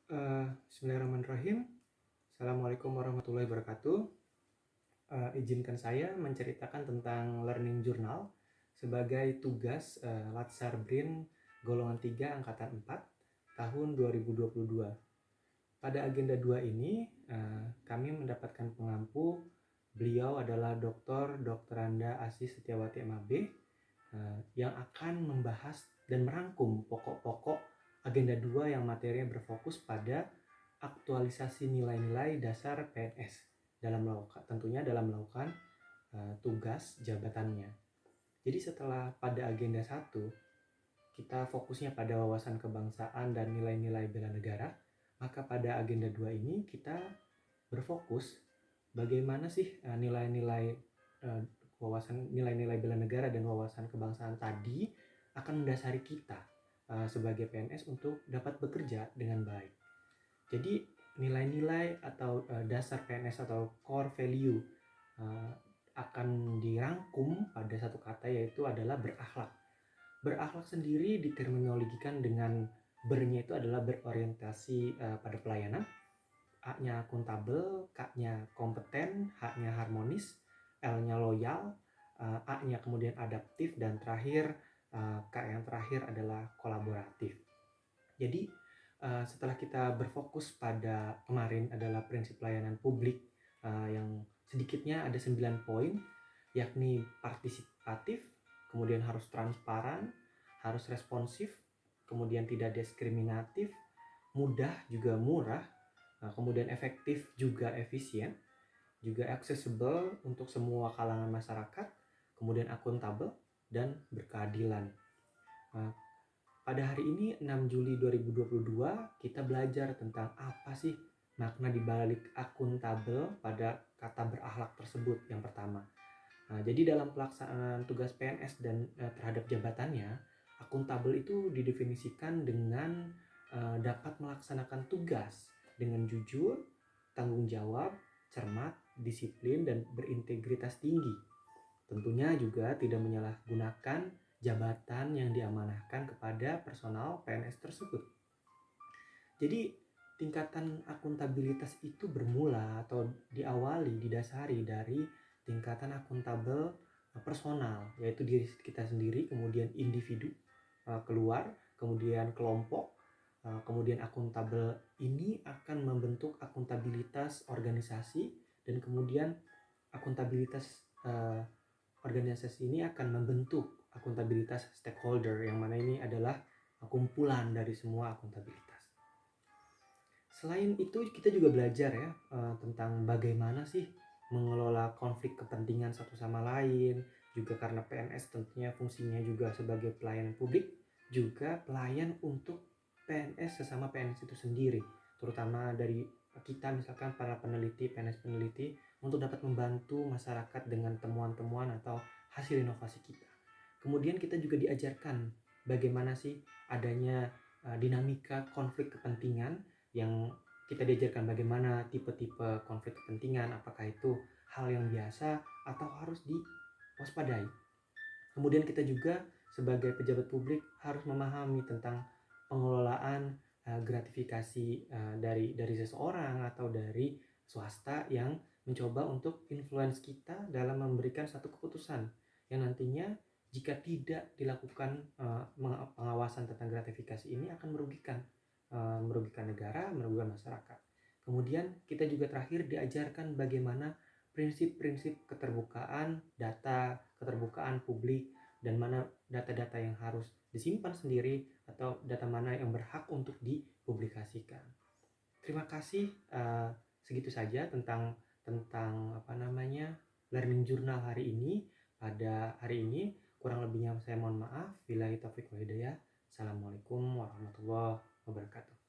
Bismillahirrahmanirrahim. Assalamualaikum warahmatullahi wabarakatuh. Izinkan saya menceritakan tentang Learning Journal sebagai tugas Latsar Brin golongan 3 angkatan 4 tahun 2022. Pada agenda 2 ini kami mendapatkan pengampu. Beliau adalah Dr. Anda Asis Setiawati MAB yang akan membahas dan merangkum pokok-pokok agenda 2 yang materinya berfokus pada aktualisasi nilai-nilai dasar PNS tentunya dalam melakukan tugas jabatannya. Jadi setelah pada agenda 1 kita fokusnya pada wawasan kebangsaan dan nilai-nilai bela negara, maka pada agenda 2 ini kita berfokus bagaimana sih nilai-nilai bela negara dan wawasan kebangsaan tadi akan mendasari kita sebagai PNS untuk dapat bekerja dengan baik. Jadi nilai-nilai atau dasar PNS atau core value akan dirangkum pada satu kata, yaitu adalah berakhlak. Berakhlak sendiri diterminologikan dengan bernya itu adalah berorientasi pada pelayanan, A-nya akuntabel, K-nya kompeten, H-nya harmonis, L-nya loyal, A-nya kemudian adaptif, dan terakhir K yang terakhir adalah kolaboratif. Jadi setelah kita berfokus pada kemarin adalah prinsip pelayanan publik yang sedikitnya ada 9 poin, yakni partisipatif, kemudian harus transparan, harus responsif, kemudian tidak diskriminatif, mudah juga murah, kemudian efektif juga efisien, juga accessible untuk semua kalangan masyarakat, kemudian akuntabel dan berkeadilan. Pada hari ini 6 Juli 2022 kita belajar tentang apa sih makna dibalik akuntabel pada kata berakhlak tersebut yang pertama. Jadi dalam pelaksanaan tugas PNS dan terhadap jabatannya, akuntabel itu didefinisikan dengan dapat melaksanakan tugas dengan jujur, tanggung jawab, cermat, disiplin, dan berintegritas tinggi. Tentunya juga tidak menyalahgunakan jabatan yang diamanahkan kepada personal PNS tersebut. Jadi tingkatan akuntabilitas itu bermula atau didasari dari tingkatan akuntabel personal, yaitu diri kita sendiri, kemudian individu, keluar, kemudian kelompok, kemudian akuntabel ini akan membentuk akuntabilitas organisasi, dan kemudian akuntabilitas organisasi ini akan membentuk akuntabilitas stakeholder, yang mana ini adalah kumpulan dari semua akuntabilitas. Selain itu kita juga belajar ya tentang bagaimana sih mengelola konflik kepentingan satu sama lain, juga karena PNS tentunya fungsinya juga sebagai pelayan publik, juga pelayan untuk PNS sesama PNS itu sendiri, terutama dari kita misalkan para peneliti, PNS peneliti, untuk dapat membantu masyarakat dengan temuan-temuan atau hasil inovasi kita. Kemudian kita juga diajarkan bagaimana sih adanya dinamika konflik kepentingan, yang kita diajarkan bagaimana tipe-tipe konflik kepentingan, apakah itu hal yang biasa atau harus diwaspadai. Kemudian kita juga sebagai pejabat publik harus memahami tentang pengelolaan gratifikasi dari seseorang atau dari swasta yang mencoba untuk influence kita dalam memberikan satu keputusan yang nantinya jika tidak dilakukan pengawasan tentang gratifikasi ini akan merugikan negara, merugikan masyarakat. Kemudian kita juga terakhir diajarkan bagaimana prinsip-prinsip keterbukaan data, keterbukaan publik, dan mana data-data yang harus disimpan sendiri atau data mana yang berhak untuk dipublikasikan. Terima kasih, segitu saja tentang Learning Journal hari ini. Pada hari ini kurang lebihnya saya mohon maaf. Billahi taufiq wal hidayah. Assalamualaikum warahmatullahi wabarakatuh.